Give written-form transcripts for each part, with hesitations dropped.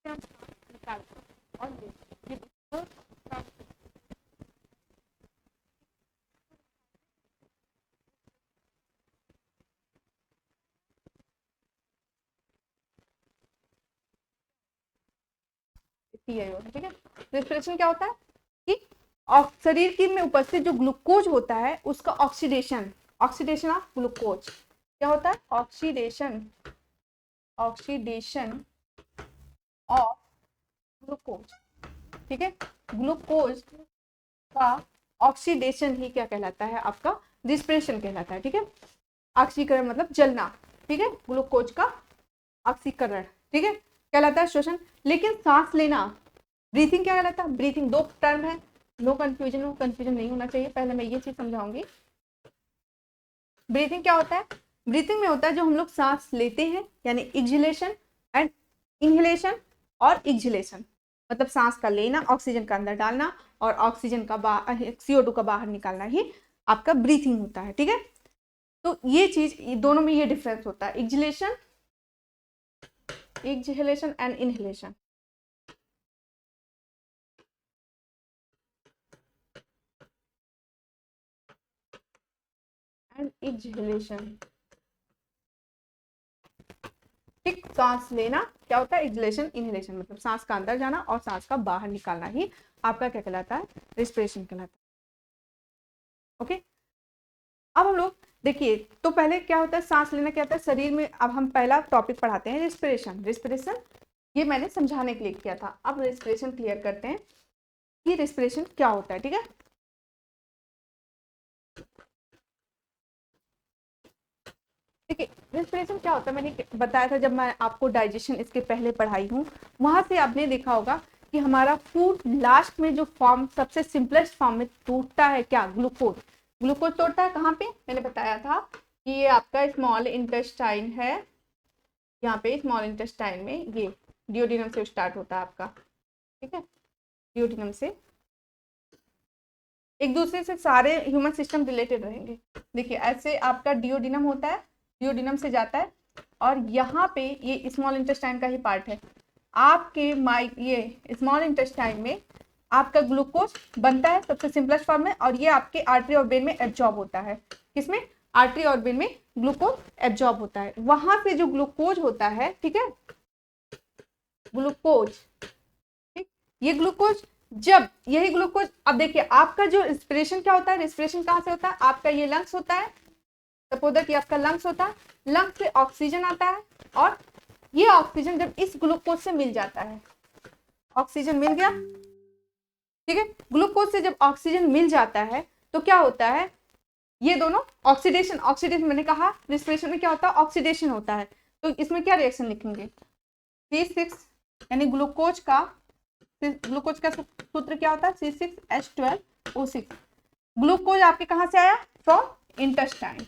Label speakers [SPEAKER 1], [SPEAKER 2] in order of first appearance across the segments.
[SPEAKER 1] से हम निकालते हैं और ये पीआई होता है। ठीक है, रेस्पिरेशन क्या होता है कि शरीर की में उपस्थित जो ग्लूकोज होता है उसका ऑक्सीडेशन, ऑक्सीडेशन ऑफ ग्लूकोज क्या होता है, ऑक्सीडेशन, ऑक्सीडेशन ऑफ ग्लूकोज। ठीक है, ग्लूकोज का ऑक्सीडेशन ही क्या कहलाता है, आपका रिस्पिरेशन कहलाता है। ठीक है, ऑक्सीकरण मतलब जलना। ठीक है, ग्लूकोज का ऑक्सीकरण, ठीक है, कहलाता है श्वसन। लेकिन सांस लेना, ब्रीथिंग क्या कहलाता है, ब्रीथिंग दो टर्म है, नो कंफ्यूजन हो, कंफ्यूजन नहीं होना चाहिए, पहले मैं ये चीज समझाऊंगी। ब्रीथिंग क्या होता है, ब्रीथिंग में होता है जो हम लोग सांस लेते हैं यानी एक्सहेलेशन एंड इनहेलेशन और एक्सहेलेशन, मतलब सांस का लेना, ऑक्सीजन का अंदर डालना और ऑक्सीजन का CO2 का बाहर निकालना ही आपका ब्रीथिंग होता है। ठीक है, तो ये चीज दोनों में ये डिफरेंस होता है, exhalation, exhalation and inhalation. And exhalation, ठीक, सांस लेना क्या होता है, एक्सहेलेशन, इनहेलेशन, मतलब सांस का अंदर जाना और सांस का बाहर निकालना ही आपका क्या कहलाता है, रेस्पिरेशन कहलाता है। ओके, अब हम लोग देखिए, तो पहले क्या होता है, सांस लेना क्या होता है शरीर में। अब हम पहला टॉपिक पढ़ाते हैं रेस्पिरेशन। रेस्पिरेशन ये मैंने समझाने के लिए किया था, अब रेस्पिरेशन क्लियर करते हैं कि रेस्पिरेशन क्या होता है। ठीक है, देखिए रेस्पिरेशन क्या होता है, मैंने बताया था जब मैं आपको डाइजेशन इसके पहले पढ़ाई हूँ, वहां से आपने देखा होगा कि हमारा फूड लास्ट में जो फॉर्म सबसे सिंपलेस्ट फॉर्म में टूटता है, क्या, ग्लूकोज। ग्लूकोज तोड़ता है कहाँ पे, मैंने बताया था कि ये आपका स्मॉल इंटेस्टाइन है, यहाँ पे स्मॉल इंटेस्टाइन में ये डिओडिनम से स्टार्ट होता है आपका। ठीक है, डिओडिनम से एक दूसरे से सारे ह्यूमन सिस्टम रिलेटेड रहेंगे। देखिए ऐसे आपका डिओडिनम होता है, डिओडिनम से जाता है और यहाँ पे ये स्मॉल इंटेस्टाइन का ही पार्ट है। आपके ये स्मॉल इंटेस्टाइन में आपका ग्लूकोज बनता है सबसे सिंपलेस्ट फॉर्म में और ये आपके आर्टरी और वेन में एब्जॉर्ब होता है। किसमें, आर्टरी और वेन में ग्लूकोज एब्जॉर्ब होता है। वहां से जो ग्लूकोज होता है, ठीक है, ग्लूकोज, ठीक, ये ग्लूकोज जब यही ग्लूकोज, अब देखिए आपका जो रेस्पिरेशन क्या होता है, रेस्पिरेशन कहाँ से होता है, आपका ये लंग्स होता है, सपोज दैट ये आपका लंग्स होता है, लंग्स से ऑक्सीजन आता है और ये ऑक्सीजन जब इस ग्लूकोज से मिल जाता है, ऑक्सीजन मिल गया, ठीक है, ग्लूकोज से जब ऑक्सीजन मिल जाता है तो क्या होता है, ये दोनों ऑक्सीडेशन, ऑक्सीडेशन मैंने कहा रेस्पिरेशन में क्या होता है, ऑक्सीडेशन होता है। तो इसमें क्या रिएक्शन लिखेंगे, C6 यानी ग्लूकोज का सूत्र क्या होता है, C6H12O6। ग्लूकोज आपके कहां से आया, फ्रॉम इंटेस्टाइन,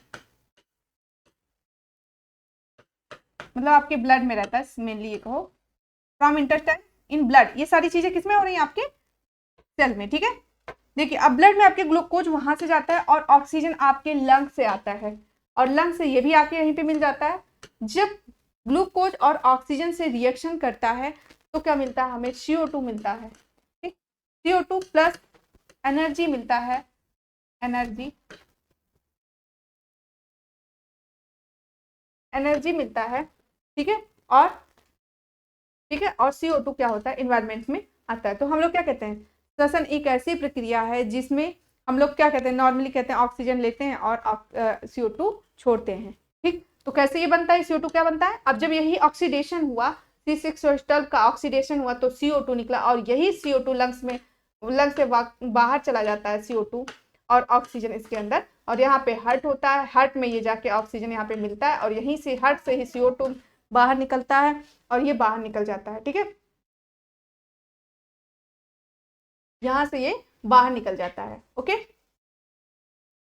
[SPEAKER 1] मतलब आपके ब्लड में रहता है, मेनली ये कहो, फ्रॉम इंटेस्टाइन इन ब्लड। ये सारी चीजें किसमें हो रही है, आपके सेल में। ठीक है, देखिए अब ब्लड में आपके ग्लूकोज वहां से जाता है और ऑक्सीजन आपके लंग से आता है और लंग से ये भी आके यहीं पे मिल जाता है। जब ग्लूकोज और ऑक्सीजन से रिएक्शन करता है तो क्या मिलता है, हमें CO2 मिलता है। ठीक, CO2 प्लस एनर्जी मिलता है, एनर्जी, एनर्जी मिलता है। ठीक है, और ठीक है, और CO2 क्या होता है, इन्वायरमेंट में आता है। तो हम लोग क्या कहते हैं, श्वसन एक ऐसी प्रक्रिया है जिसमें हम लोग क्या कहते हैं, नॉर्मली कहते हैं ऑक्सीजन लेते हैं और CO2 छोड़ते हैं। ठीक, तो कैसे ये बनता है, CO2 क्या बनता है, अब जब यही ऑक्सीडेशन हुआ, C6H12 का ऑक्सीडेशन हुआ तो CO2 निकला और यही CO2 लंग्स में, लंग्स से बाहर चला जाता है CO2 और ऑक्सीजन इसके अंदर, और यहाँ पे हर्ट होता है, हर्ट में ये जाके ऑक्सीजन यहाँ पे मिलता है और यहीं से हर्ट से ही CO2 बाहर निकलता है और ये बाहर निकल जाता है। ठीक है, यहां से ये बाहर निकल जाता है। ओके,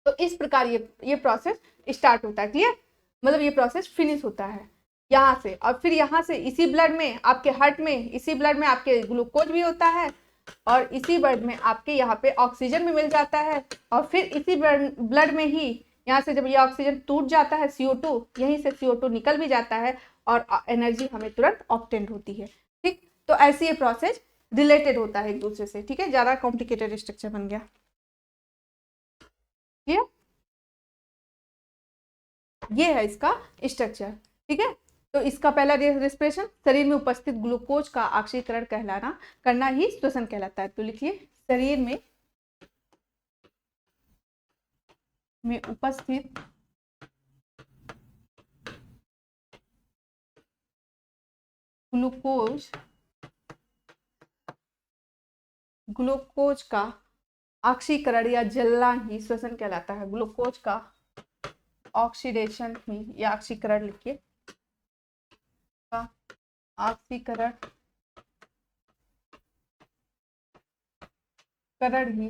[SPEAKER 1] तो इस प्रकार ये प्रोसेस स्टार्ट होता है, क्लियर, मतलब ये प्रोसेस फिनिश होता है यहाँ से, और फिर यहाँ से इसी ब्लड में आपके हार्ट में, इसी ब्लड में आपके ग्लूकोज भी होता है और इसी ब्लड में आपके यहाँ पे ऑक्सीजन भी मिल जाता है और फिर इसी ब्लड में ही यहाँ से जब ये ऑक्सीजन टूट जाता है, CO2, यहीं से CO2 निकल भी जाता है और एनर्जी हमें तुरंत ऑब्टेन होती है। ठीक, तो ऐसी ये प्रोसेस रिलेटेड होता है एक दूसरे से, ठीक है। ज्यादा कॉम्प्लिकेटेड स्ट्रक्चर बन गया, ये है इसका स्ट्रक्चर, ठीक है। तो इसका पहला रेस्पिरेशन, शरीर में उपस्थित ग्लूकोज का ऑक्सीकरण कहलाना करना ही श्वसन कहलाता है। तो लिखिए, शरीर में उपस्थित ग्लूकोज का ऑक्सीकरण या जलना ही श्वसन कहलाता है। ग्लूकोज का ऑक्सीडेशन ही या ऑक्सीकरण, लिखिए, का ऑक्सीकरण ही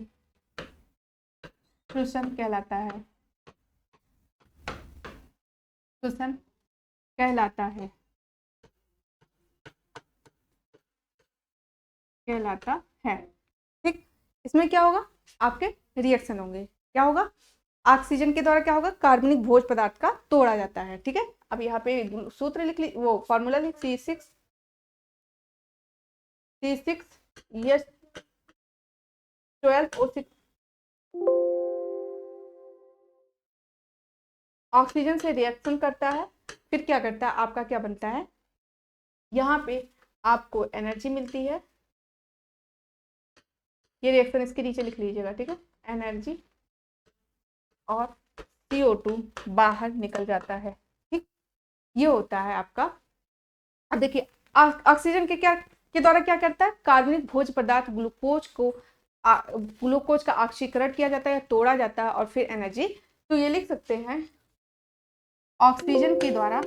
[SPEAKER 1] श्वसन कहलाता है। श्वसन कहलाता है, ठीक। इसमें क्या होगा, आपके रिएक्शन होंगे। क्या होगा, ऑक्सीजन के द्वारा क्या होगा, कार्बनिक भोज पदार्थ का तोड़ा जाता है, ठीक है। अब यहाँ पे सूत्र लिख ली, वो फॉर्मूला लिख, C6H12O6 ऑक्सीजन से रिएक्शन करता है, फिर क्या करता है, आपका क्या बनता है, यहाँ पे आपको एनर्जी मिलती है। ये रिएक्शन इसके नीचे लिख लीजिएगा, ठीक है। एनर्जी और CO2 बाहर निकल जाता है, ठीक। ये होता है आपका। अब देखिए, ऑक्सीजन के द्वारा क्या करता है, कार्बनिक भोज पदार्थ ग्लूकोज का ऑक्सीकरण किया जाता है, तोड़ा जाता है और फिर एनर्जी। तो ये लिख सकते हैं, ऑक्सीजन के द्वारा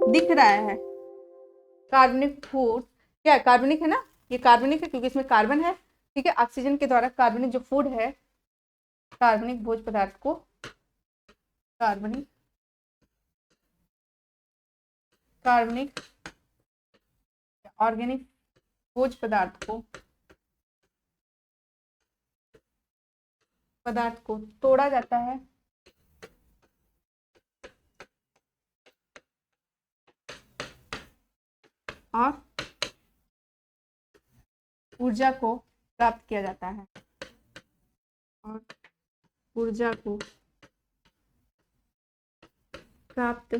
[SPEAKER 1] दिख रहा है कार्बनिक फूड, क्या है, कार्बनिक है ना, ये कार्बनिक है क्योंकि इसमें कार्बन है, ठीक है। ऑक्सीजन के द्वारा कार्बनिक जो फूड है, कार्बनिक भोज पदार्थ को, कार्बनिक ऑर्गेनिक भोज पदार्थ को तोड़ा जाता है और ऊर्जा को प्राप्त किया जाता है, और ऊर्जा को प्राप्त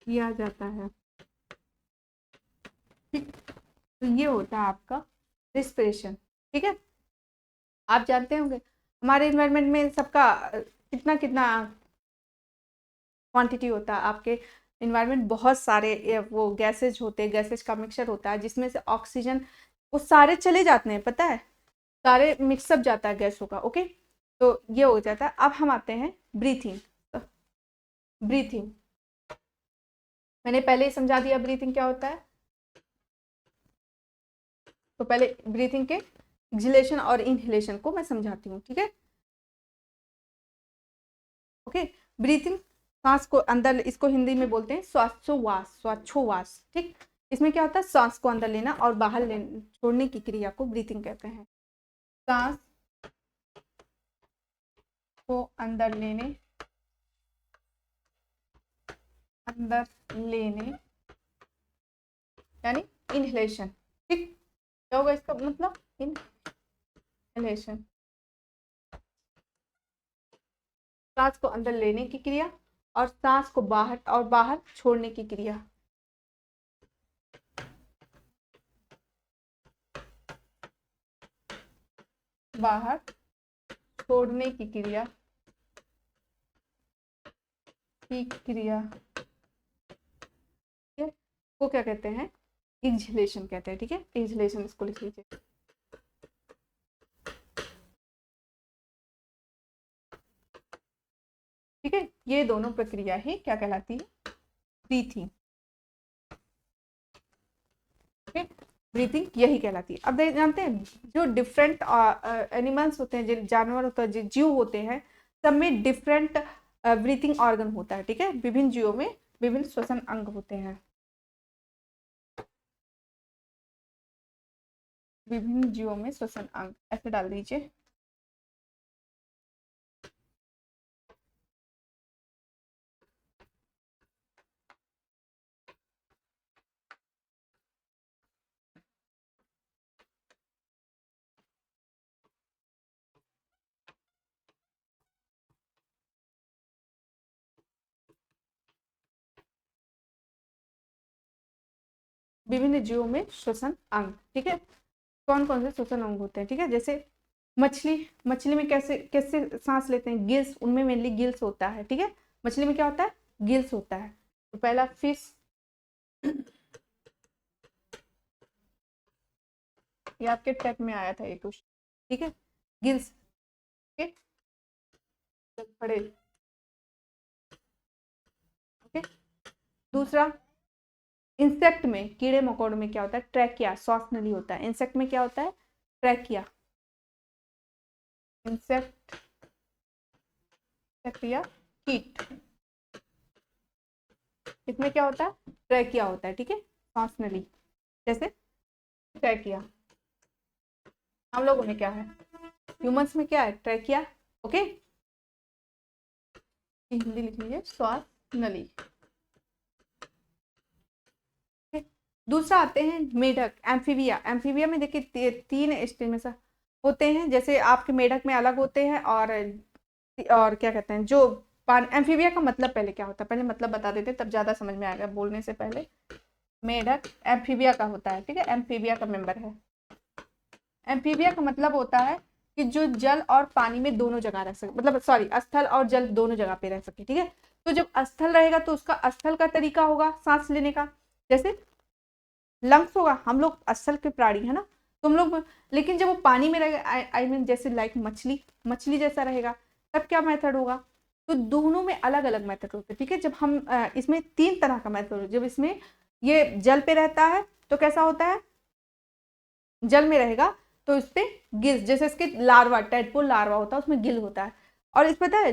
[SPEAKER 1] किया जाता है, ठीक। तो ये होता है आपका रेस्पिरेशन, ठीक है। आप जानते होंगे हमारे एनवायरनमेंट में सबका कितना कितना क्वांटिटी होता है। आपके इन्वायरमेंट बहुत सारे वो गैसेज होते हैं, गैसेज का मिक्सचर होता है, जिसमें से ऑक्सीजन वो सारे चले जाते हैं, पता है, सारे मिक्सअप जाता है गैसों का, ओके। तो ये हो जाता है। अब हम आते हैं ब्रीथिंग। मैंने पहले ही समझा दिया ब्रीथिंग क्या होता है। तो पहले ब्रीथिंग के एक्सहेलेशन और इनहेलेशन को मैं समझाती हूँ, ठीक है। ओके, ब्रीथिंग, सांस को अंदर, इसको हिंदी में बोलते हैं श्वासोच्छ्वास, ठीक। इसमें क्या होता है, सांस को अंदर लेना और बाहर छोड़ने की क्रिया को ब्रीथिंग कहते हैं। सांस को अंदर लेने यानी इनहेलेशन, ठीक। क्या होगा इसका मतलब, इनहेलेशन, सांस को अंदर लेने की क्रिया और सांस को बाहर छोड़ने की क्रिया। बाहर छोड़ने की क्रिया को क्या कहते हैं, एक्सहेलेशन कहते हैं, ठीक है। एक्सहेलेशन इसको लिख लीजिए। ठीक है, ये दोनों प्रक्रिया ही क्या कहलाती है, ब्रीथिंग, ब्रीथिंग यही कहलाती है। अब जानते हैं जो डिफरेंट एनिमल्स होते हैं, जो जानवर होते हैं, जो जीव होते हैं, सब में डिफरेंट ब्रीथिंग ऑर्गन होता है, ठीक है। विभिन्न जीवों में विभिन्न श्वसन अंग होते हैं, विभिन्न जीवों में श्वसन अंग, ऐसे डाल दीजिए। विभिन्न जीवों में श्वसन अंग, ठीक है। कौन कौन से श्वसन अंग होते हैं, ठीक है। जैसे मछली में कैसे कैसे सांस लेते हैं, गिल्स, उनमें मेनली गिल्स होता है, ठीक है। मछली में क्या होता है, गिल्स होता है। तो पहला फिश, ये आपके टेट में आया था ये क्वेश्चन, ठीक है, गिल्स, ठीक है, पढ़े, ओके। दूसरा, इंसेक्ट में, कीड़े मकोड़ों में क्या होता है, ट्रैकिया, श्वास नली होता है। इंसेक्ट में क्या होता है, ट्रैकिया, इंसेक्ट या कीट, इसमें क्या होता है, ट्रैकिया होता है, ठीक है, श्वास नली, जैसे ट्रैकिया। हम लोगों में क्या है, ह्यूमंस में क्या है, ट्रैकिया, ओके। हिंदी लिख लीजिए, श्वास नली। दूसरा आते हैं मेढक, एम्फीबिया। एम्फीबिया में देखिए तीन स्टेज में से होते हैं, जैसे आपके मेढक में अलग होते हैं, और क्या कहते हैं जो एम्फीबिया का मतलब पहले क्या होता है, पहले मतलब बता देते तब ज्यादा समझ में आएगा बोलने से पहले। मेढक एम्फीबिया का होता है, ठीक है, एम्फीबिया का मेंबर है। एम्फीबिया का मतलब होता है कि जो जल और पानी में दोनों जगह रह सके, मतलब सॉरी, स्थल और जल दोनों जगह पे रह सके, ठीक है। तो जब स्थल रहेगा तो उसका स्थल का तरीका होगा सांस लेने का, जैसे लंग्स होगा, हम लोग स्थल के प्राणी है ना, तो हम लोग, लेकिन जब वो पानी में रहेगा, आई मीन जैसे लाइक मछली जैसा रहेगा, तब क्या मेथड होगा, तो दोनों में अलग अलग मेथड होते हैं, ठीक है। जब हम इसमें तीन तरह का मेथड, जब इसमें ये जल पे रहता है तो कैसा होता है, जल में रहेगा तो इस पे गिल्स, जैसे इसके लार्वा, टेडपोल लार्वा होता है, उसमें गिल होता है। और इस पता है,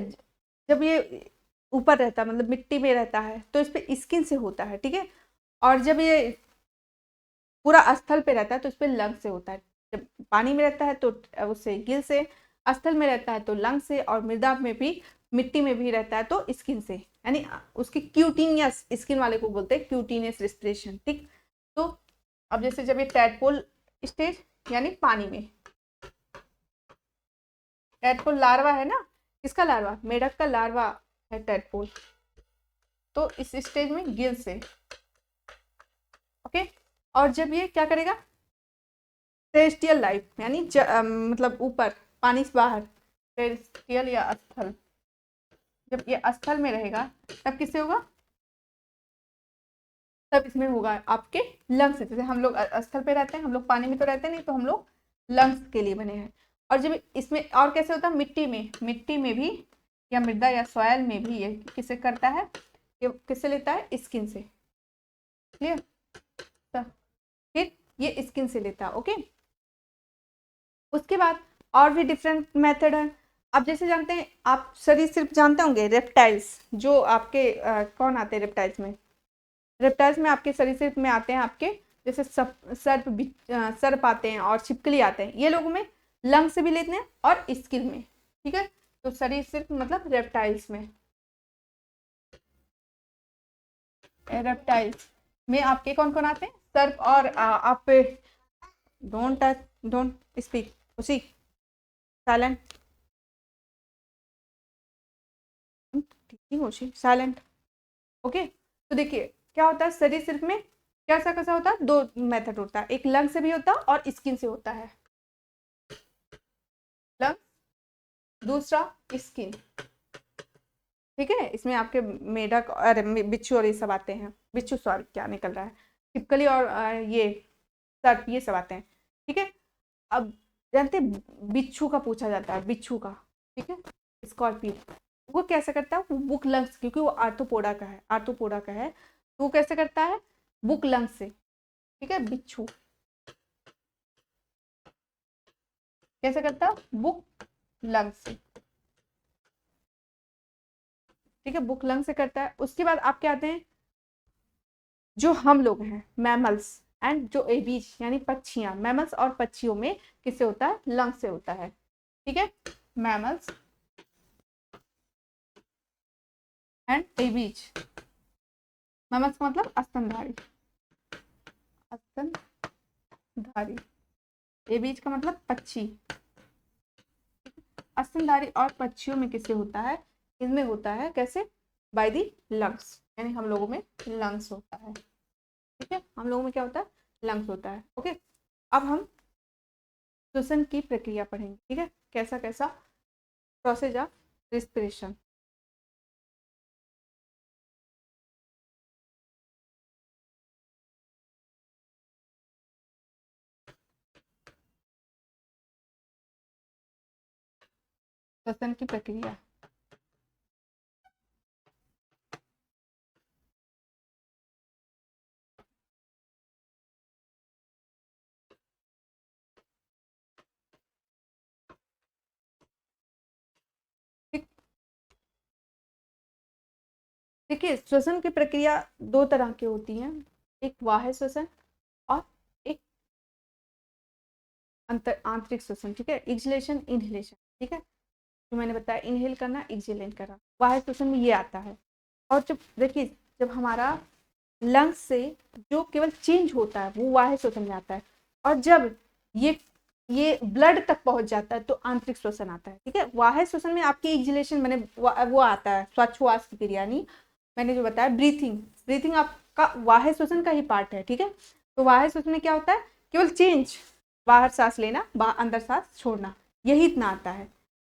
[SPEAKER 1] जब ये ऊपर रहता है, मतलब मिट्टी में रहता है, तो इस पे स्किन से होता है, ठीक है। और जब ये पूरा स्थल पे रहता है तो इस पे लंग से होता है। जब पानी में रहता है तो उससे गिल से, स्थल में रहता है तो लंग से, और मृदा में भी, मिट्टी में भी रहता है तो स्किन से, यानी उसकी क्यूटीनियस, स्किन वाले को बोलते हैं क्यूटीनियस रेस्पिरेशन, ठीक। तो अब जैसे जब ये टैडपोल स्टेज, यानी पानी में, टैडपोल लार्वा है ना, किसका लार्वा, मेढक का लार्वा है टैडपोल, तो इस स्टेज में गिल से, ओके। और जब ये क्या करेगा, टेरेस्ट्रियल लाइफ, यानी मतलब ऊपर, पानी से बाहर, टेरेस्ट्रियल या स्थल, जब ये स्थल में रहेगा तब किससे होगा, तब इसमें होगा आपके लंग्स, जैसे हम लोग स्थल पे रहते हैं, हम लोग पानी में तो रहते नहीं, तो हम लोग लंग्स के लिए बने हैं। और जब इसमें, और कैसे होता है, मिट्टी में भी, या मृदा या सॉयल में भी, ये किसे करता है, ये किससे लेता है, स्किन से, क्लियर, फिर ये स्किन से लेता है, ओके। उसके बाद और भी डिफरेंट मेथड है। अब जैसे जानते हैं आप, शरीर सिर्फ जानते होंगे रेप्टाइल्स, जो आपके कौन आते हैं रेप्टाइल्स में, रेप्टाइल्स में आपके सरीसृप में आते हैं आपके, जैसे सर्प आते हैं और छिपकली आते हैं, ये लोगों में लंग से भी लेते हैं और स्किन में, ठीक है। तो सरीसृप मतलब रेप्टाइल्स में, रेप्टाइल्स में आपके कौन कौन आते हैं, सर्प, और आप डोंट टच, डोंट स्पीक, उसी साइलेंट, ठीक है, साइलेंट, ओके। तो देखिए क्या होता है, शरीर सिर्फ में कैसा कैसा होता है, दो मेथड होता है, एक लंग से भी होता है और स्किन से होता है, लंग, दूसरा स्किन, ठीक है। इसमें आपके मेढक और बिच्छू और ये सब आते हैं, बिच्छू सॉरी क्या निकल रहा है, छिपकली और ये सर्प, ये सब आते हैं, ठीक है। अब जानते हैं बिच्छू का पूछा जाता है, बिच्छू का, ठीक है, स्कॉर्पियन, वो कैसे करता है, वो बुक लंग्स, क्योंकि वो आर्थ्रोपोडा का है, तो वो कैसे करता है, बुक लंग्स से, ठीक है। बिच्छू कैसे करता है, बुक लंग्स से, ठीक है, बुक लंग से करता है। उसके बाद आप क्या आते हैं, जो हम लोग हैं मैमल्स, एंड जो एबीज यानी पक्षियां, मैमल्स और पक्षियों में किससे होता है, लंग से होता है, ठीक है, मैमल्स एंड एबीज, मैमल्स का मतलब स्तनधारी, स्तनधारी, एबीज का मतलब पक्षी, स्तनधारी और पक्षियों में किससे होता है, इनमें होता है कैसे, बाय दी लंग्स, यानी हम लोगों में लंग्स होता है, ठीक है, हम लोगों में क्या होता है, लंग्स होता है। ओके, अब हम श्वसन की प्रक्रिया पढ़ेंगे। ठीक है, कैसा कैसा प्रोसेस ऑफ रेस्पिरेशन। श्वसन की प्रक्रिया, ठीक। देखिए, श्वसन की प्रक्रिया दो तरह की होती है, एक बाह्य श्वसन और एक आंतरिक श्वसन। ठीक है, एक्सलेशन इनहेलेशन। ठीक है, जो मैंने बताया, इनहेल करना, एक्सहेल करना, बाह्य श्वसन में ये आता है। और जब देखिए, जब हमारा लंग्स से जो केवल चेंज होता है वो बाह्य श्वसन में आता है, और जब ये ब्लड तक पहुंच जाता है तो आंतरिक श्वसन आता है। ठीक है, बाह्य श्वसन में आपकी एक्सहेलेशन मैंने वो आता है, श्वासोच्छ्वास की क्रिया, नहीं मैंने जो बताया ब्रीथिंग, ब्रीथिंग आपका बाह्य श्वसन का ही पार्ट है। ठीक है, तो बाह्य श्वसन में क्या होता है, केवल चेंज, बाहर सांस लेना, अंदर सांस छोड़ना, यही इतना आता है।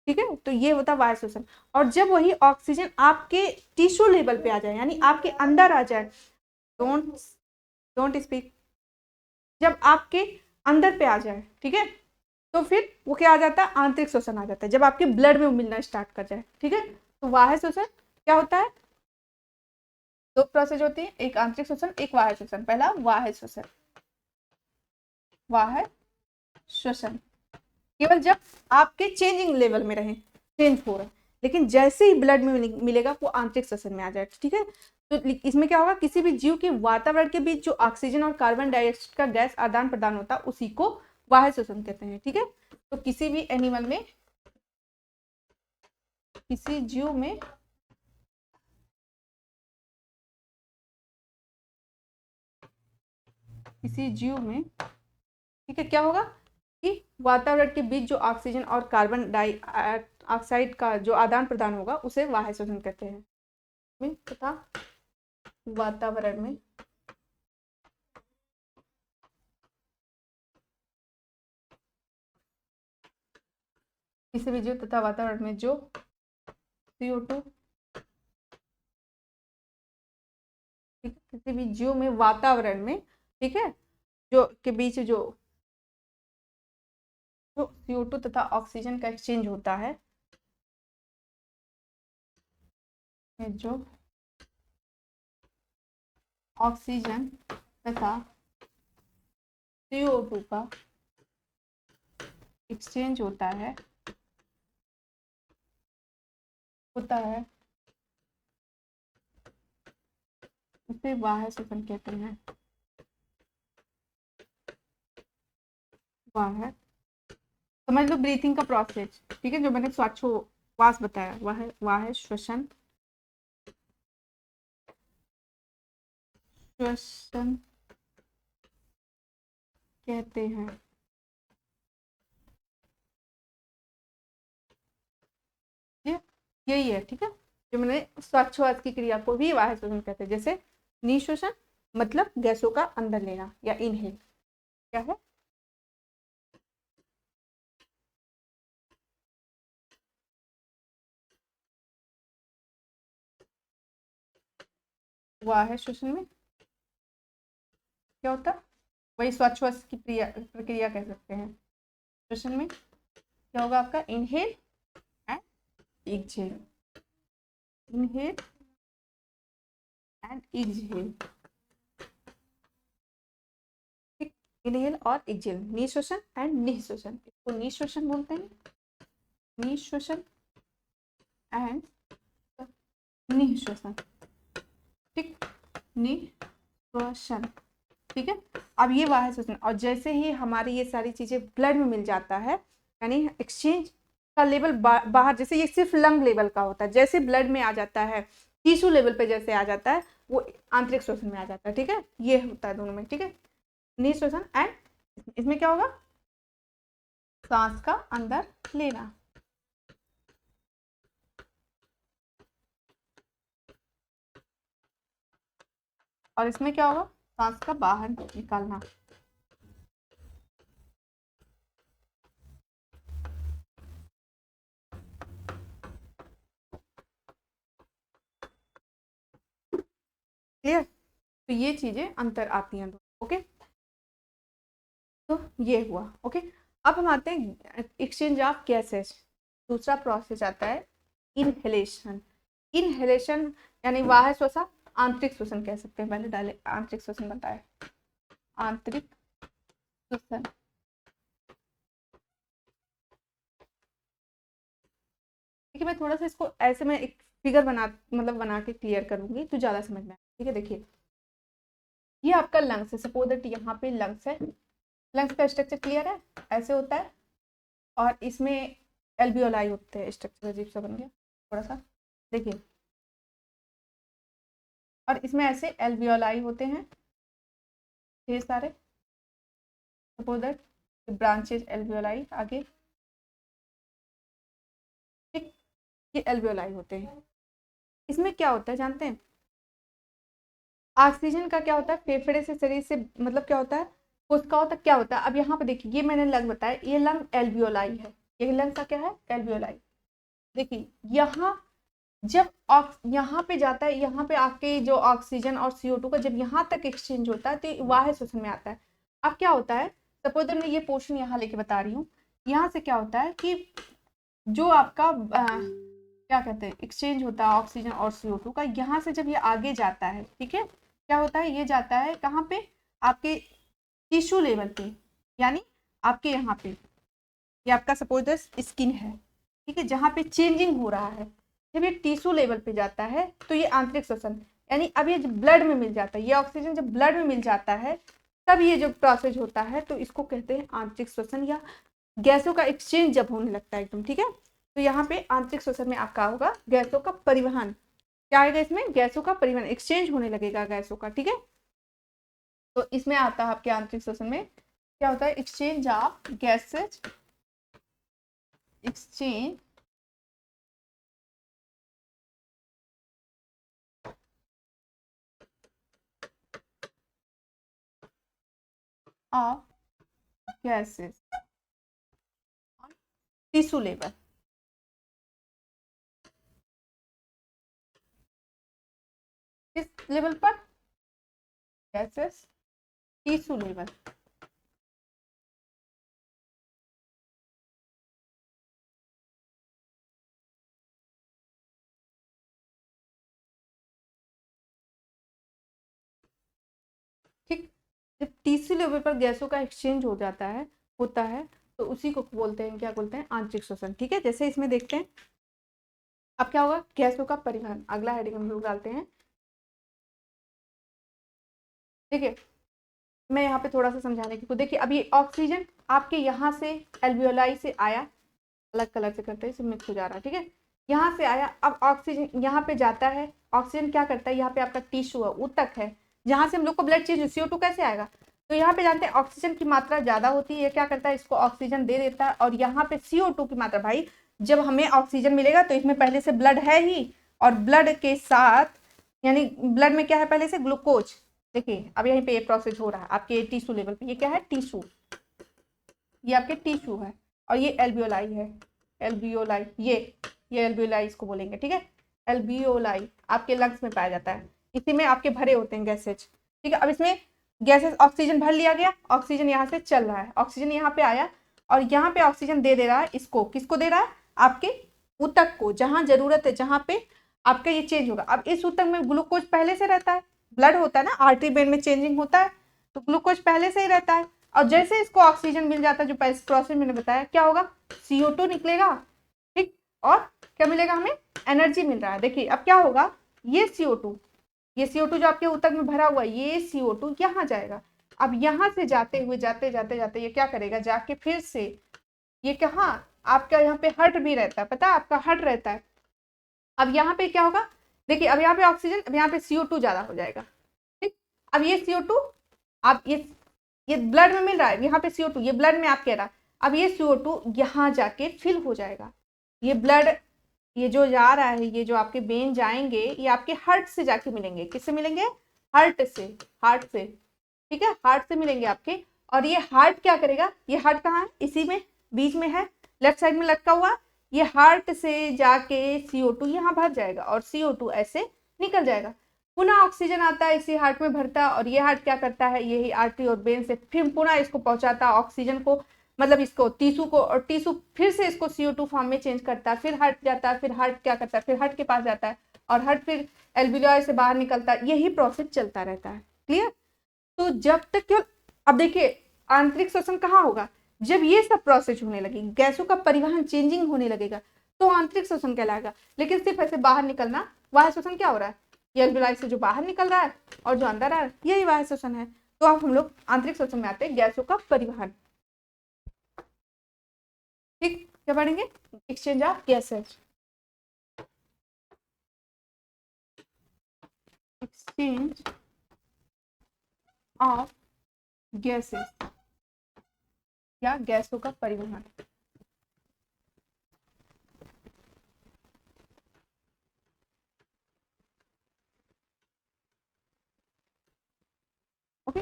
[SPEAKER 1] ठीक है, तो ये होता है बाह्य श्वसन। और जब वही ऑक्सीजन आपके टिश्यू लेवल पे आ जाए, यानी आपके अंदर आ जाए, डोंट डोंट स्पीक, जब आपके अंदर पे आ जाए, ठीक है, तो फिर वो क्या आ जाता है, आंतरिक श्वसन आ जाता है, जब आपके ब्लड में मिलना स्टार्ट कर जाए। ठीक है, तो बाह्य श्वसन क्या होता है, दो प्रोसेस होती है, एक आंतरिक श्वसन, एक बाह्य श्वसन। पहला बाह्य श्वसन, बाह्य श्वसन केवल जब आपके चेंजिंग लेवल में रहे, चेंज हो रहा है, लेकिन जैसे ही ब्लड में मिलेगा वो आंतरिक श्वसन में आ जाए। ठीक है, तो इसमें क्या होगा, किसी भी जीव के वातावरण के बीच जो ऑक्सीजन और कार्बन डाइऑक्साइड का गैस आदान प्रदान होता है उसी को बाह्य श्वसन कहते हैं। ठीक है, तो किसी भी एनिमल में, किसी जीव में ठीक है, क्या होगा कि वातावरण के बीच जो ऑक्सीजन और कार्बन डाइऑक्साइड का जो आदान प्रदान होगा उसे बाह्य श्वसन कहते हैं। तथा वातावरण में किसी भी जीव तथा वातावरण में जो CO2, किसी भी जीव में वातावरण में, ठीक है, जो के बीच जो CO2 तथा ऑक्सीजन का एक्सचेंज होता है, जो ऑक्सीजन तथा CO2 का एक्सचेंज होता है उसे बाह्य श्वसन कहते हैं। बाह्य, समझ लो ब्रीथिंग का प्रोसेस। ठीक है, जो मैंने श्वासोच्छ्वास बताया वह है बाह्य श्वसन। श्वसन कहते हैं। यही है। ठीक है, जो मैंने श्वासोच्छ्वास की क्रिया को भी बाह्य श्वसन कहते हैं। जैसे निश्वसन मतलब गैसों का अंदर लेना या इनहेल, क्या है, बाह्य श्वसन में क्या होता है, वही श्वासोच्छ्वास की प्रक्रिया कह सकते हैं। श्वसन में क्या होगा, आपका inhale and exhale, inhale and exhale, inhale और एक्सहेल, निश्वसन एंड निःश्वसन। इसको निःश्वसन बोलते हैं, निःश्वसन एंड निःश्वसन। ठीक, निःश्वसन। ठीक है, अब ये बाह्य श्वसन, और जैसे ही हमारी ये सारी चीजें ब्लड में मिल जाता है, यानी एक्सचेंज का लेवल बाहर, जैसे ये सिर्फ लंग लेवल का होता है, जैसे ब्लड में आ जाता है, टिश्यू लेवल पे जैसे आ जाता है, वो आंतरिक श्वसन में आ जाता है। ठीक है, ये होता है दोनों में। ठीक है, निःश्वसन एंड, इसमें क्या होगा, सांस का अंदर लेना, और इसमें क्या होगा, सांस का बाहर निकालना। क्लियर? तो ये चीजें अंतर आती हैं दोनों। ओके, तो ये हुआ। ओके, अब हम आते हैं एक्सचेंज ऑफ गैसेस। दूसरा प्रोसेस आता है इनहेलेशन। इनहेलेशन यानी बाह्य श्वसन, आंतरिक श्वसन कह सकते हैं। पहले डाले आंतरिक श्वसन बताए, आंतरिक श्वसन। ठीक है, मैं थोड़ा सा इसको ऐसे में एक फिगर बना के क्लियर करूंगी तो ज्यादा समझ में आए। ठीक है, देखिए ये आपका लंग्स है, सपोज दैट यहाँ पे लंग्स है। लंग्स का स्ट्रक्चर क्लियर है, ऐसे होता है। और इसमें एल्वियोलाई होते हैं, स्ट्रक्चर अजीब सा बन गया थोड़ा सा, देखिए। और इसमें ऐसे एल्वियोलाई होते हैं ढेर सारे, सपोज दैट ब्रांचेज एल्वियोलाई आगे। ठीक, ये एल्वियोलाई होते हैं। इसमें क्या होता है जानते हैं? ऑक्सीजन का क्या होता है, फेफड़े से, शरीर से, मतलब क्या होता है, उसका होता क्या होता है। अब यहाँ पे देखिए, ये मैंने लंग बताया, ये लंग एल्वियोलाई है। ये लंग का क्या है, एल्वियोलाई। देखिए यहाँ जब यहाँ पे जाता है, यहाँ पे आपके जो ऑक्सीजन और CO2 का जब यहाँ तक एक्सचेंज होता है तो बाह्य श्वसन में आता है। अब क्या होता है, सपोज मैं ये पोर्शन यहाँ लेके बता रही हूँ। यहाँ से क्या होता है कि जो आपका क्या कहते हैं, एक्सचेंज होता है ऑक्सीजन और CO2 का, यहाँ से जब ये आगे जाता है, ठीक है, क्या होता है, ये जाता है कहाँ पे, आपके टिश्यू लेवल पे, यानी आपके यहाँ पे, ये आपका सपोज स्किन है, ठीक है, जहाँ पे चेंजिंग हो रहा है। जब ये टिश्यू लेवल पे जाता है तो ये आंतरिक श्वसन, यानी अब ये जब ब्लड में मिल जाता है, ये ऑक्सीजन जब ब्लड में मिल जाता है तब ये जो प्रोसेस होता है, तो इसको कहते हैं आंतरिक श्वसन, या गैसों का एक्सचेंज जब होने लगता है एकदम। ठीक है, तो यहाँ पे आंतरिक श्वसन में आपका होगा गैसों का परिवहन। क्या आएगा इसमें, गैसों का परिवहन, एक्सचेंज होने लगेगा गैसों का। ठीक है, तो इसमें आता है आपके आंतरिक श्वसन में क्या होता है, exchange of gases, exchange of gases tissue level. किस लेवल पर, गैसेज टिश्यू लेवल। ठीक, जब टिश्यू लेवल पर गैसों का एक्सचेंज हो जाता है, होता है, तो उसी को बोलते हैं, क्या बोलते हैं, आंतरिक श्वसन। ठीक है, जैसे इसमें देखते हैं अब क्या होगा, गैसों का परिवहन। अगला हेडिंग हम लोग डालते हैं। ठीक है, मैं यहाँ पे थोड़ा सा समझाने की, देखिए अब ये ऑक्सीजन आपके यहाँ से एल्वियोलाई से आया, अलग कलर से करते हैं, इसमें मिक्स हो जा रहा है। ठीक है, यहाँ से आया, अब ऑक्सीजन यहाँ पे जाता है। ऑक्सीजन क्या करता है, यहाँ पे आपका टिश्यू है, ऊतक है, जहाँ से हम लोग को ब्लड चाहिए, CO2 कैसे आएगा, तो यहाँ पे जानते हैं ऑक्सीजन की मात्रा ज्यादा होती है, क्या करता है, इसको ऑक्सीजन दे देता है। और यहाँ पे CO2 की मात्रा, भाई जब हमें ऑक्सीजन मिलेगा तो इसमें पहले से ब्लड है ही, और ब्लड के साथ, यानी ब्लड में क्या है, पहले से ग्लूकोज। देखिए अब यहीं पे ये प्रोसेस हो रहा है आपके टिश्यू लेवल पे, ये क्या है, टिश्यू, ये आपके टिश्यू है, और ये एल्वियोलाई है, एल्वियोलाई, ये एल्वियोलाई इसको बोलेंगे। ठीक है, एल्वियोलाई आपके लंग्स में पाया जाता है, इसी में आपके भरे होते हैं गैसेज। ठीक है, अब इसमें गैसेज, ऑक्सीजन भर लिया गया, ऑक्सीजन यहाँ से चल रहा है, ऑक्सीजन यहाँ पे आया, और यहाँ पे ऑक्सीजन दे रहा है इसको, किसको दे रहा है, आपके ऊतक को, जहाँ जरूरत है, जहाँ पे आपका ये चेंज होगा। अब इस ऊतक में ग्लूकोज पहले से रहता है, ब्लड होता है ना, आर्टरी वेन में चेंजिंग होता है, तो ग्लूकोज पहले से ही रहता है। और जैसे इसको ऑक्सीजन मिल जाता है, जो प्रोसेस मैंने बताया, क्या होगा, CO2 निकलेगा। ठीक, और क्या मिलेगा, हमें एनर्जी मिल रहा है। देखिए अब क्या होगा, ये CO2 जो आपके ऊतक में भरा हुआ है, ये CO2 यहाँ जाएगा। अब यहाँ से जाते हुए, जाते जाते जाते ये क्या करेगा, जाके फिर से ये कहाँ, आपका यहाँ पे हर्ट भी रहता है, पता है, आपका हर्ट रहता है। अब यहाँ पे क्या होगा, देखिए अब यहाँ पे ऑक्सीजन, अब यहाँ पे CO2 ज्यादा हो जाएगा। ठीक, अब ये CO2, अब ये ब्लड में मिल रहा है, यहाँ पे CO2, ये ब्लड में आप कह रहा, अब ये CO2 यहाँ जाके फिल हो जाएगा। ये ब्लड, ये जो जा रहा है, ये जो आपके वेन जाएंगे, ये आपके हार्ट से जाके मिलेंगे, किससे मिलेंगे, हार्ट से, हार्ट से। ठीक है, हार्ट से मिलेंगे आपके। और ये हार्ट क्या करेगा, ये हार्ट कहाँ है, इसी में बीच में है, लेफ्ट साइड में लटका हुआ। ये हार्ट से जाके CO2 यहाँ भर जाएगा और CO2 ऐसे निकल जाएगा। पुनः ऑक्सीजन आता है इसी हार्ट में भरता है, और ये हार्ट क्या करता है, यही आर्टरी और वेन से फिर पुनः इसको पहुंचाता है ऑक्सीजन को, मतलब इसको टीशू को, और टीशू फिर से इसको CO2 फॉर्म में चेंज करता है, फिर हार्ट जाता है, फिर हार्ट क्या करता है, फिर हार्ट के पास जाता है, और हार्ट फिर एल्वियोलाई से बाहर निकलता है। यही प्रोसेस चलता रहता है। क्लियर। तो जब तक केवल, अब देखिए आंतरिक श्वसन कहाँ होगा, जब ये सब प्रोसेस होने लगी, गैसों का परिवहन चेंजिंग होने लगेगा, तो आंतरिक श्वसन कहलाएगा। लेकिन सिर्फ ऐसे बाहर निकलना, बाह्य श्वसन क्या हो रहा है, ये एल्वियोलाई से जो बाहर निकल रहा है और जो अंदर आ रहा है, यही बाह्य श्वसन है। तो अब हम लोग आंतरिक श्वसन में आते हैं, गैसों का परिवहन। ठीक, क्या पढ़ेंगे, exchange of gases, exchange of gases या गैसों का परिवहन। ओके,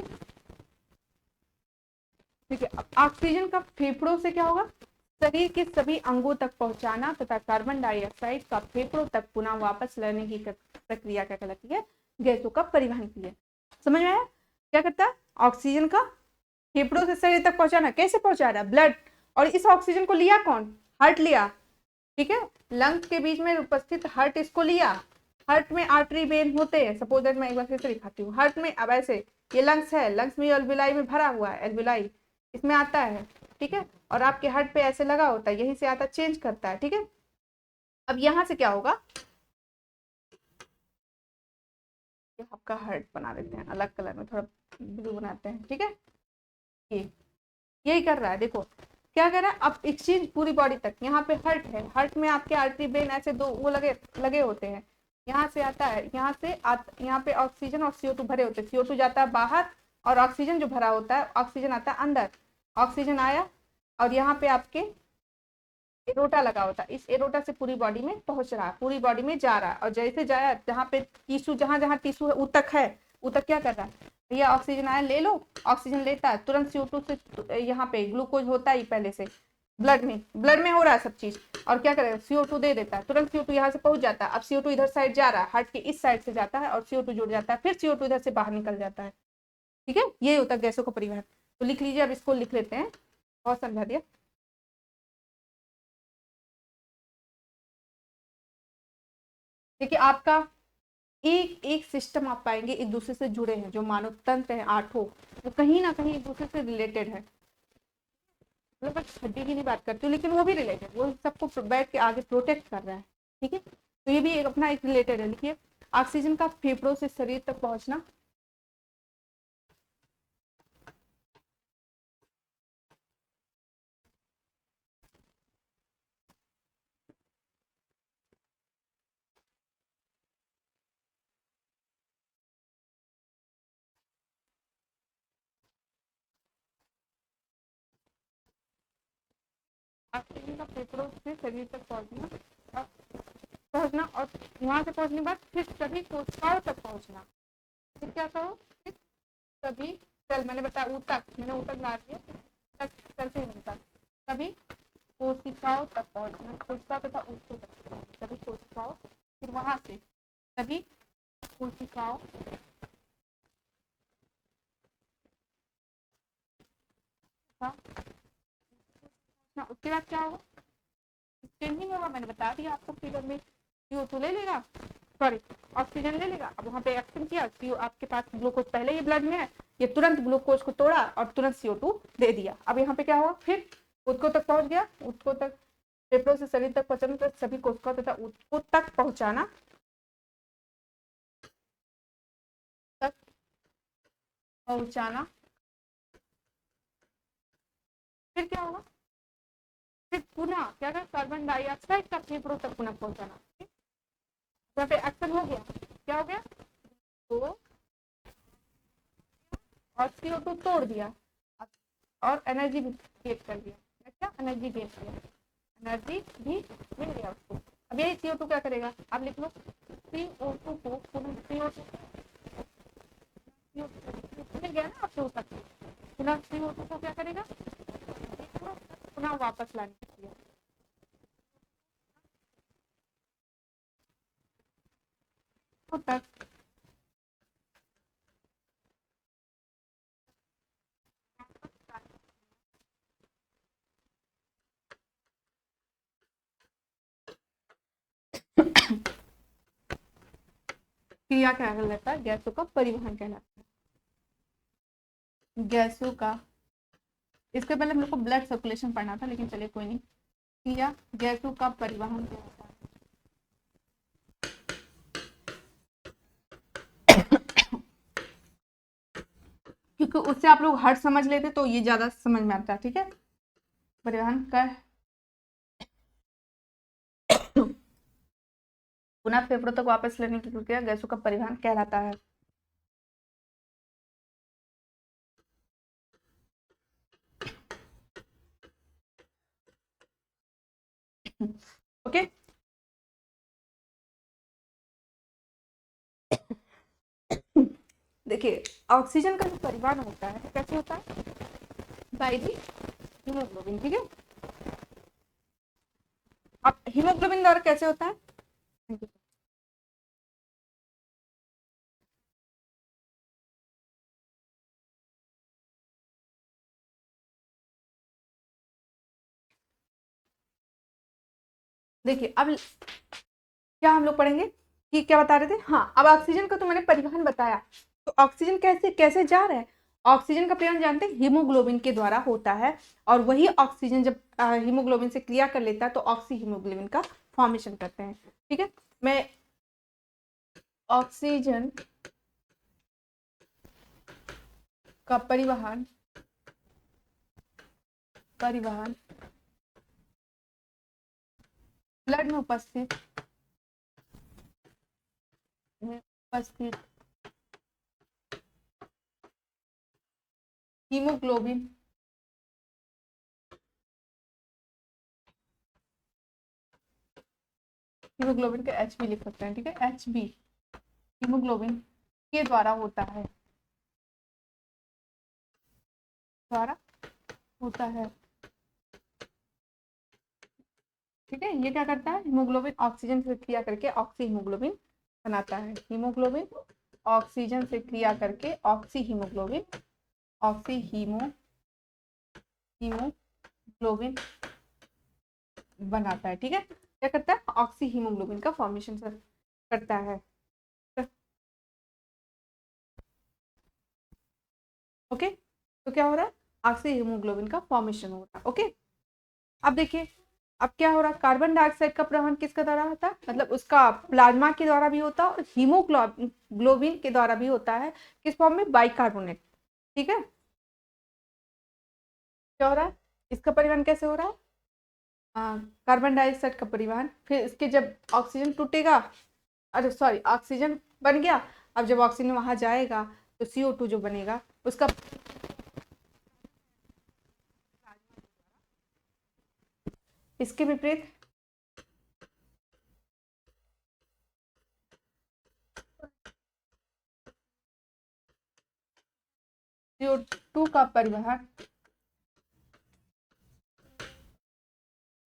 [SPEAKER 1] ठीक है। अब ऑक्सीजन का फेफड़ों से क्या होगा, शरीर के सभी अंगों तक पहुंचाना, तथा कार्बन डाइऑक्साइड का फेफड़ों तक पुनः वापस लेने की प्रक्रिया क्या कहलाती है, गैसों का परिवहन की है। समझ में आया, क्या करता है, ऑक्सीजन का फेफड़ों से शरीर तक पहुंचाना, कैसे पहुंचा रहा है, ब्लड। और इस ऑक्सीजन को लिया कौन, हार्ट लिया। ठीक है, लंग्स के बीच में उपस्थित हार्ट इसको लिया। हार्ट में आर्टरी वेन होते हैं, सपोज दैट मैं एक बार फिर से दिखाती हूँ। हार्ट में अब ऐसे ये लंग्स है, लंग्स में एल्वियोलाई में भरा हुआ है, एल्वियोलाई इसमें आता है। ठीक है, और आपके हार्ट पे ऐसे लगा होता है, यहीं से आता चेंज करता है। ठीक है, अब यहाँ से क्या होगा, आपका हार्ट बना देते हैं अलग कलर में, थोड़ा ब्लू बनाते हैं। ठीक है, ये यही कर रहा है, देखो क्या कर रहा है। अब एक्सचेंज पूरी बॉडी तक, यहाँ पे हार्ट है, हार्ट में आपके आर्टरी वेन ऐसे दो वो लगे लगे होते हैं। यहाँ से आता है, यहाँ से यहाँ पे ऑक्सीजन और CO2 भरे होते हैं। CO2 जाता है बाहर, और ऑक्सीजन जो भरा होता है, ऑक्सीजन आता है अंदर। ऑक्सीजन आया और यहाँ पे आपके एरोटा लगा होता है, इस एरोटा से पूरी बॉडी में पहुंच रहा है, पूरी बॉडी में जा रहा है। और जैसे जाया, जहाँ पे टिश्यू, जहाँ जहाँ टिश्यू है उतक है, उतक क्या कर रहा है, भैया ऑक्सीजन आया ले लो। ऑक्सीजन लेता है, तुरंत CO2 से यहाँ पे ग्लूकोज होता ही पहले से ब्लड में हो रहा है सब चीज, और क्या करेगा, CO2 दे देता है, तुरंत CO2 यहाँ से पहुंच जाता है। अब CO2 इधर साइड जा रहा है, हार्ट के इस साइड से जाता है और CO2 जुड़ जाता है, फिर CO2 इधर से बाहर निकल जाता है। ठीक है, ये होता है गैसों का परिवहन। तो लिख लीजिए, अब इसको लिख लेते हैं, बहुत समझा दिया। देखिए आपका एक एक सिस्टम आप पाएंगे एक दूसरे से जुड़े हैं, जो मानव तंत्र है आठों, वो कहीं ना कहीं एक दूसरे से रिलेटेड है। मतलब बस हड्डी की नहीं बात करती हूँ, लेकिन वो भी रिलेटेड, वो सबको बैठ के आगे प्रोटेक्ट कर रहा है। ठीक है, तो ये भी एक अपना एक रिलेटेड है। देखिए ऑक्सीजन का फेफड़ों से शरीर तक पहुंचना, ऑक्सीजन का फेफड़ों से शरीर तक पहुंचना और वहां से पहुंचने के बाद फिर सभी कोशिकाओं तक पहुंचना। फिर क्या करो, फिर सभी सेल, मैंने बताया ऊतक, मैंने ऊतक ला दिया, तक सेल से मिलता, सभी कोशिकाओं तक पहुंचना, कोशिका तथा ऊतक तक, सभी कोशिकाओं, फिर वहां से सभी कोशिकाओं, उसके बाद क्या होगा, चेंजिंग होगा, मैंने बता दिया आपको फिगर में। CO2 ले लेगा, सॉरी ऑक्सीजन ले लेगा। अब वहाँ पे एक्शन किया, आपके पास ग्लूकोज पहले ही ब्लड में है, ये तुरंत ग्लूकोज को तोड़ा और तुरंत CO2 दे दिया। अब यहाँ पे क्या हुआ, फिर ऊतकों तक पहुंच गया, ऊतकों तक, फेफड़ों से शरीर तक पहुंचना, तो सभी कोशिकाओं तथा ऊतकों तक पहुंचाना, तक पहुंचाना। फिर क्या होगा, फिर पुनः क्या कर, कार्बन डाइऑक्साइड का फेफड़ों तक पुनः पहुंचाना। यहाँ पे एक्शन हो गया, क्या हो गया, तो और CO2 तोड़ दिया और एनर्जी भी गेट कर दिया। अच्छा, एनर्जी गेट किया, एनर्जी भी मिल गया उसको। अब यही CO2 क्या करेगा, आप लिख लो CO2 को पुनः CO2 मिल गया ना आपको ऊपर से, पुनः CO2 को क्या करेगा, पुनः वापस लाने के लिए तक क्रिया क्या कहलाता है, गैसों का परिवहन कहलाता है। गैसों का, इसके पहले हम लोग को ब्लड सर्कुलेशन पढ़ना था, लेकिन चलिए कोई नहीं। क्रिया गैसों का परिवहन कहलाता है। क्योंकि उससे आप लोग हर समझ लेते तो ये ज्यादा समझ में आता है, ठीक है। परिवहन का पुनः फेफड़ों तक वापस लेने की प्रक्रिया गैसों का परिवहन कहलाता है। ओके, देखिए ऑक्सीजन का जो परिवहन होता है कैसे होता है, बाय दी हीमोग्लोबिन, ठीक है। अब हीमोग्लोबिन द्वारा कैसे होता है, देखिए अब क्या हम लोग पढ़ेंगे कि क्या बता रहे थे, हाँ अब ऑक्सीजन का तो मैंने परिवहन बताया, तो ऑक्सीजन कैसे कैसे जा रहा है, ऑक्सीजन का परिवहन जानते हैं हीमोग्लोबिन के द्वारा होता है, और वही ऑक्सीजन जब हीमोग्लोबिन से क्रिया कर लेता है तो ऑक्सी हीमोग्लोबिन का फॉर्मेशन करते हैं, ठीक है। मैं ऑक्सीजन का परिवहन परिवहन ब्लड में उपस्थित हीमोग्लोबिन हीमोग्लोबिन का एच बी लिख सकते हैं, ठीक है, एच बी हीमोग्लोबिन के द्वारा होता है, द्वारा होता है, ठीक है। ये क्या करता है, हीमोग्लोबिन ऑक्सीजन से क्रिया करके ऑक्सी हीमोग्लोबिन बनाता है, हीमोग्लोबिन ऑक्सीजन से क्रिया करके ऑक्सी हीमोग्लोबिन ऑक्सी हीमोग्लोबिन बनाता है, ठीक है। क्या करता है, ऑक्सी हीमोग्लोबिन का फॉर्मेशन करता है, ओके। तो क्या हो रहा है, ऑक्सी हीमोग्लोबिन का फॉर्मेशन हो रहा है, ओके। अब देखिए अब क्या हो रहा है, कार्बन डाइऑक्साइड का प्रवहन किसके द्वारा होता है, मतलब उसका प्लाज्मा के द्वारा भी होता है और हीमोग्लोबिन के द्वारा भी होता है, किस फॉर्म में, बाइकार्बोनेट, ठीक है। क्या हो रहा है, इसका परिवहन कैसे हो रहा है, कार्बन डाइऑक्साइड का परिवहन, फिर इसके जब ऑक्सीजन टूटेगा, अरे सॉरी ऑक्सीजन बन गया, अब जब ऑक्सीजन वहां जाएगा तो CO2 जो बनेगा उसका, इसके विपरीत CO2 का परिवहन,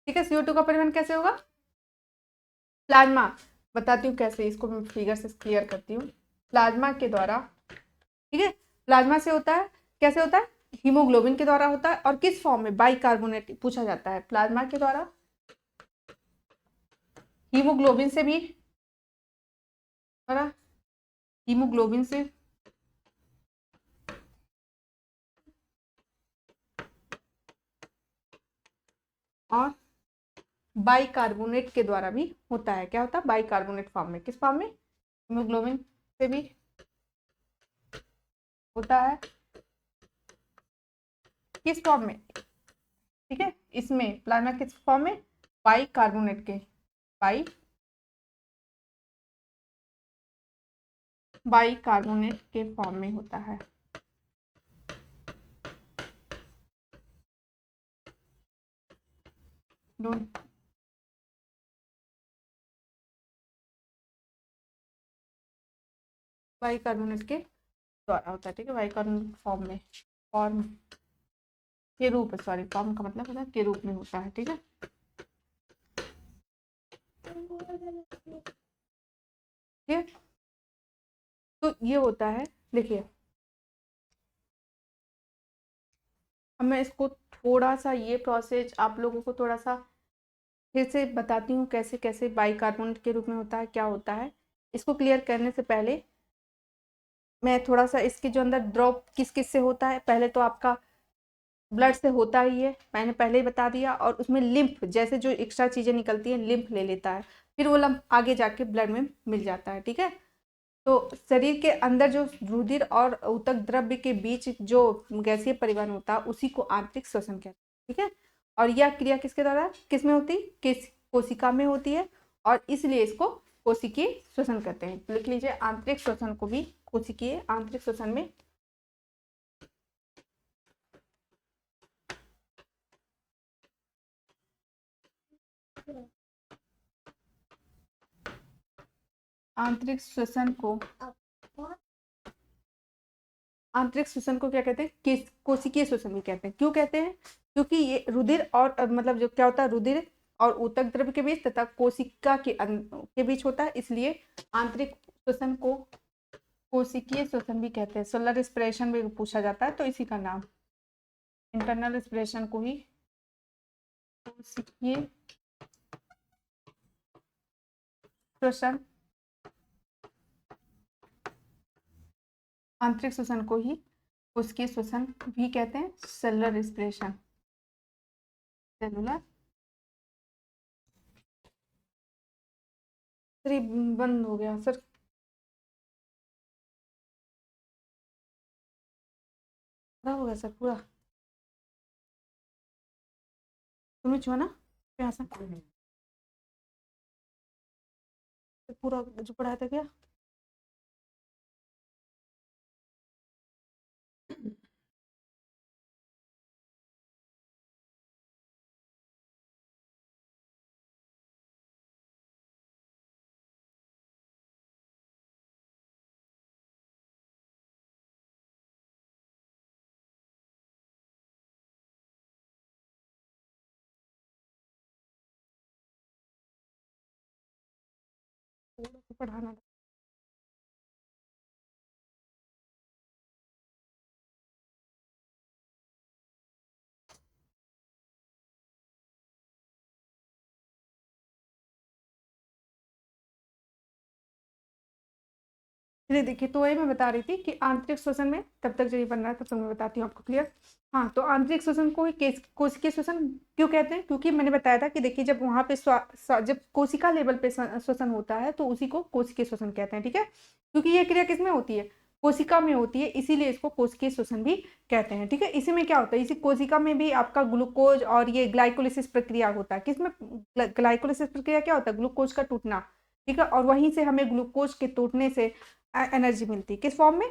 [SPEAKER 1] ठीक है। CO2 का परिवहन कैसे होगा, प्लाज्मा, बताती हूँ कैसे, इसको मैं फिगर से क्लियर करती हूँ, प्लाज्मा के द्वारा, ठीक है। प्लाज्मा से होता है, कैसे होता है, हीमोग्लोबिन के द्वारा होता है, और किस फॉर्म में, बाइकार्बोनेट पूछा जाता है, प्लाज्मा के द्वारा हीमोग्लोबिन से भी, हीमोग्लोबिन से और बाइकार्बोनेट के द्वारा भी होता है, क्या होता है, बाइकार्बोनेट फॉर्म में, किस फॉर्म में, हीमोग्लोबिन से भी होता है, किस फॉर्म में, ठीक है, इसमें प्लाज्मा किस फॉर्म में, बाइकार्बोनेट के, बाइकार्बोनेट के फॉर्म में होता है, बाइकार्बोनेट के द्वारा होता है, ठीक है, बाइकार्बोनेट फॉर्म में, फॉर्म के रूप, सॉरी फॉर्म का मतलब होता है के रूप में होता है, ठीक है। ठीक है, तो ये होता है, देखिए अब मैं इसको थोड़ा सा ये प्रोसेस आप लोगों को थोड़ा सा फिर से बताती हूँ कैसे कैसे बाइकार्बोनेट के रूप में होता है, क्या होता है। इसको क्लियर करने से पहले मैं थोड़ा सा इसके जो अंदर ड्रॉप किस किस से होता है, पहले तो आपका ब्लड से होता ही है, मैंने पहले ही बता दिया, और उसमें लिम्फ जैसे जो एक्स्ट्रा चीज़ें निकलती हैं लिम्फ ले लेता है, फिर वो लम्फ आगे जाके ब्लड में मिल जाता है, ठीक है। तो शरीर के अंदर जो रुधिर और ऊतक द्रव्य के बीच जो गैसीय परिवहन होता है उसी को आंतरिक श्वसन कहते हैं, ठीक है। और यह क्रिया किसके द्वारा, किस में होती है, कोशिका में होती है, और इसलिए इसको कोशिकीय श्वसन कहते हैं। लिख लीजिए, आंतरिक श्वसन को भी कोशिकीय, आंतरिक श्वसन में आंतरिक श्वसन को आंतरिक श्वसन को क्या कहते हैं, कोशिकीय श्वसन भी कहते हैं। क्यों कहते हैं, क्योंकि ये रुधिर और मतलब जो क्या होता है, रुधिर और ऊतक द्रव्य के बीच तथा कोशिका के बीच होता है, इसलिए आंतरिक श्वसन को कोशिकीय श्वसन भी कहते हैं। सोलर रेस्पिरेशन भी पूछा जाता है तो इसी का नाम, इंटरनल रेस्पिरेशन को ही कोशिकीय श्वसन, आंतरिक श्वसन को ही कोशिकीय श्वसन भी कहते हैं। सेलुलर रेस्पिरेशन, सेलुलर, सर ये बंद हो गया सर, खराब हो गया सर पूरा, तुम्हें छुआ ना यहाँ से पूरा जो पढ़ाया था क्या। पढ़ाना चलिए, देखिए तो वही मैं बता रही थी कि आंतरिक श्वसन में तब तक जो ये बन रहा है तब तक मैं बताती हूँ आपको, क्लियर। हाँ, तो आंतरिक श्वसन को ही कोशिकीय श्वसन क्यों कहते हैं, क्योंकि मैंने बताया था कि देखिए जब वहाँ पे जब कोशिका लेवल पे श्वसन होता है तो उसी को कोशिकीय श्वसन कहते हैं, ठीक है। क्योंकि ये क्रिया किसमें होती है, कोशिका में होती है, इसीलिए इसको कोशिकीय श्वसन भी कहते हैं, ठीक है। इसी में क्या होता है, इसी कोशिका में भी आपका ग्लूकोज और ये ग्लाइकोलिसिस प्रक्रिया होता है। किसमें ग्लाइकोलिसिस प्रक्रिया क्या होता है, ग्लूकोज का टूटना, ठीक है। और वहीं से हमें ग्लूकोज के टूटने से एनर्जी मिलती है, किस फॉर्म में,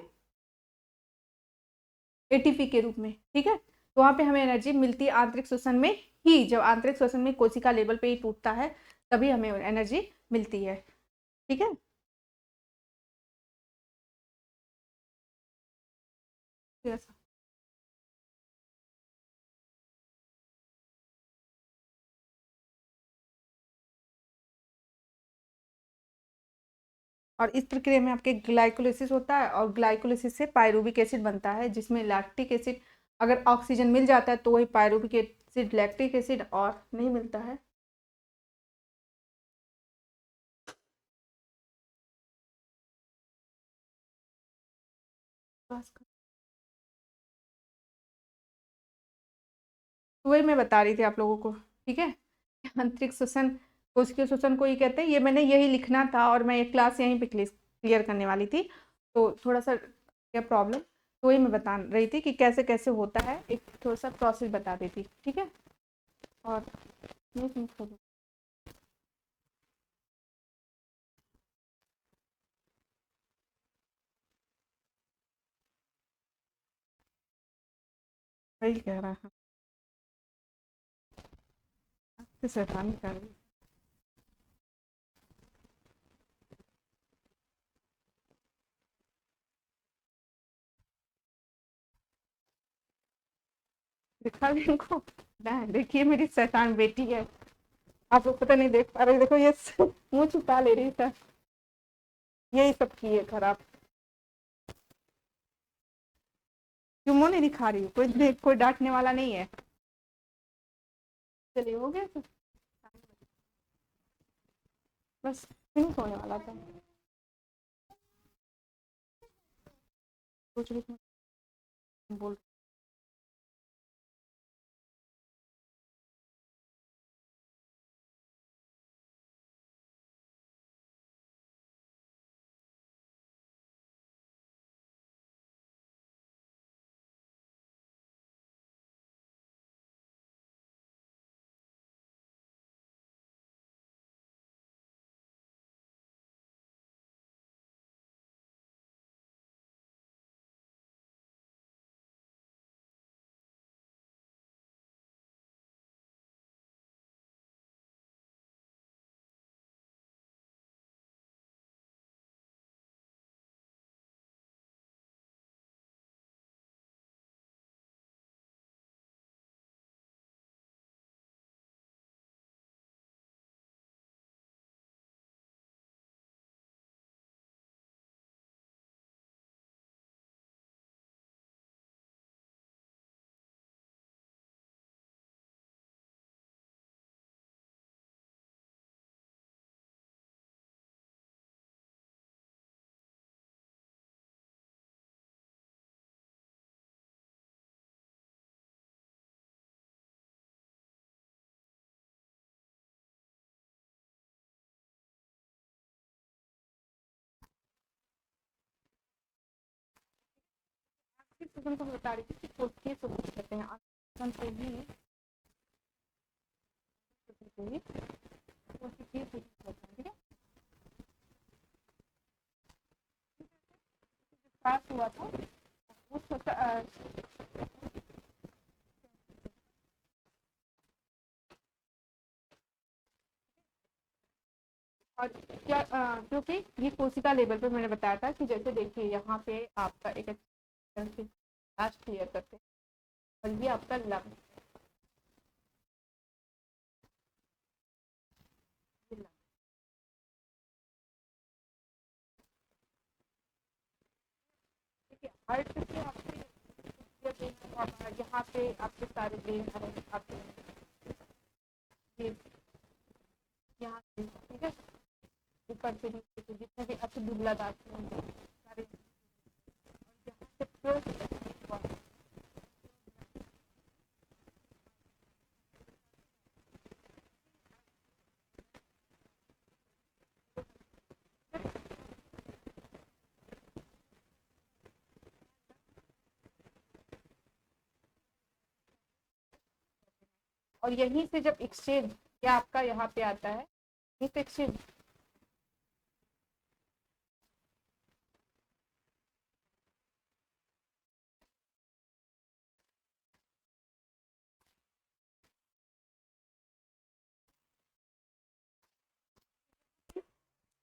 [SPEAKER 1] एटीपी के रूप में, ठीक है। तो वहां पे हमें एनर्जी मिलती है आंतरिक श्वसन में ही, जब आंतरिक श्वसन में कोशिका लेवल पे ही टूटता है तभी हमें एनर्जी मिलती है, ठीक है। Yes. और इस प्रक्रिया में आपके ग्लाइकोलिसिस होता है, और ग्लाइकोलिसिस से पायरुविक एसिड बनता है, जिसमें लैक्टिक एसिड, अगर ऑक्सीजन मिल जाता है तो वही पायरुविक एसिड, लैक्टिक एसिड, और नहीं मिलता है तो वही मैं बता रही थी आप लोगों को, ठीक है। आंतरिक श्वसन, कोशिकीय श्वसन को ही कहते हैं। ये मैंने यही लिखना था और मैं ये क्लास यहीं पे क्लियर करने वाली थी, तो थोड़ा सा क्या प्रॉब्लम, तो वही मैं बता रही थी कि कैसे कैसे होता है, एक थोड़ा सा प्रोसेस बता देती, ठीक है। और वही कह रहा है, शैतानी कर रही दिखा भी इनको ना, देखिए मेरी शैतान बेटी है, आपको पता नहीं देख पा रहे, देखो ये मुंह छुपा ले रही था, यही सब की है खराब। क्यों मुंह नहीं दिखा रही, कोई डांटने वाला नहीं है। चलिए हो गया तो बस फिनिश होने वाला था। कुछ भी बोल। तुमको बता रही थी कि कोशिश कहते हैं आसन से ही ठीक है। पास हुआ था वो छोटा और क्या क्योंकि ये कोशिका लेवल पे मैंने बताया था कि जैसे देखिए यहाँ पे आपका एक लास्ट क्लियर करते हैं, और ये आपका लंग, हार्ट से आपके यहाँ पे आपके सारे वेन आते हैं यहाँ से, ठीक है, ऊपर से नीचे से जितने भी अच्छे दुबला दांत होंगे सारे, यहाँ से और यहीं से जब एक्सचेंज या आपका यहाँ पे आता है, यहीं से एक्सचेंज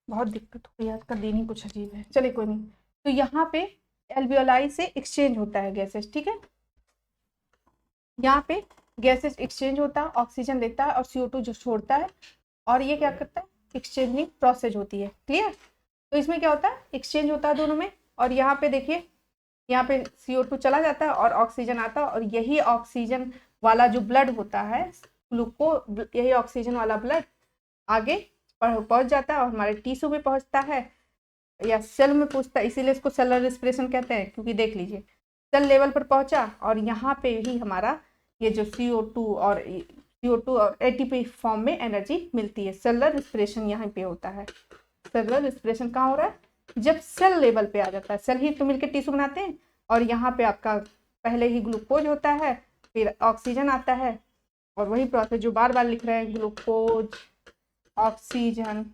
[SPEAKER 1] बहुत दिक्कत हुई आज का दिन ही कुछ अजीब है, चलिए कोई नहीं। तो यहाँ पे एल्वियोलाई से एक्सचेंज होता है गैसेस, ठीक है, यहाँ पे गैसेस एक्सचेंज होता है, ऑक्सीजन लेता है और CO2 जो छोड़ता है, और ये क्या करता है, एक्सचेंजिंग प्रोसेस होती है, क्लियर। तो इसमें क्या होता है, एक्सचेंज होता है दोनों में, और यहाँ पे देखिए यहाँ पे CO2 चला जाता है और ऑक्सीजन आता है, और यही ऑक्सीजन वाला जो ब्लड होता है ग्लूको, यही ऑक्सीजन वाला ब्लड आगे पहुंच जाता है और हमारे टिश्यू में पहुंचता है या सेल में पहुंचता है, इसीलिए इसको सेलुलर रेस्पिरेशन कहते हैं, क्योंकि देख लीजिए सेल लेवल पर पहुंचा और यहाँ पे ही हमारा ये जो CO2 और ATP फॉर्म में एनर्जी मिलती है। सेलुलर रेस्पिरेशन यहाँ पे होता है। सेलुलर रेस्पिरेशन कहाँ हो रहा है, जब सेल लेवल पे आ जाता है, सेल ही तो मिलकर टिश्यू बनाते हैं, और यहाँ पे आपका पहले ही ग्लूकोज होता है, फिर ऑक्सीजन आता है, और वही प्रोसेस जो बार बार लिख रहे हैं, ग्लूकोज ऑक्सीजन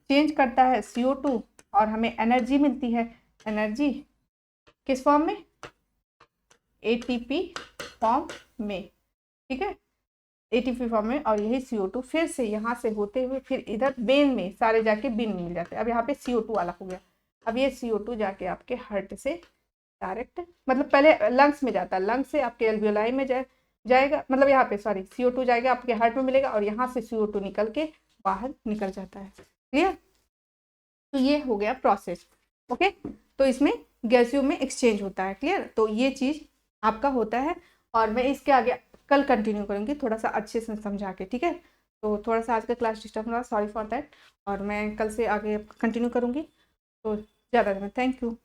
[SPEAKER 1] चेंज करता है CO2 और हमें एनर्जी मिलती है। एनर्जी किस फॉर्म में, ATP फॉर्म में, ठीक है, ATP फॉर्म में, और यही CO2 फिर से यहाँ से होते हुए फिर इधर वेन में सारे जाके बिन मिल जाते हैं। अब यहाँ पे CO2 वाला हो गया, अब ये CO2 जाके आपके हार्ट से डायरेक्ट, मतलब पहले लंग्स में जाता है, लंग्स से आपके एल्वियोलाई में जाए, जाएगा, मतलब यहाँ पे सॉरी CO2 जाएगा आपके हार्ट में मिलेगा और यहाँ से CO2 निकल के बाहर निकल जाता है। क्लियर? तो ये हो गया प्रोसेस। ओके, तो इसमें गैसियों में एक्सचेंज होता है। क्लियर? तो ये चीज़ आपका होता है और मैं इसके आगे कल कंटिन्यू करूँगी थोड़ा सा अच्छे से समझा के। ठीक है, तो थोड़ा सा आज का क्लास डिस्टर्ब हुआ, सॉरी फॉर दैट, और मैं कल से आगे कंटिन्यू करूँगी। तो ज़्यादा थैंक यू।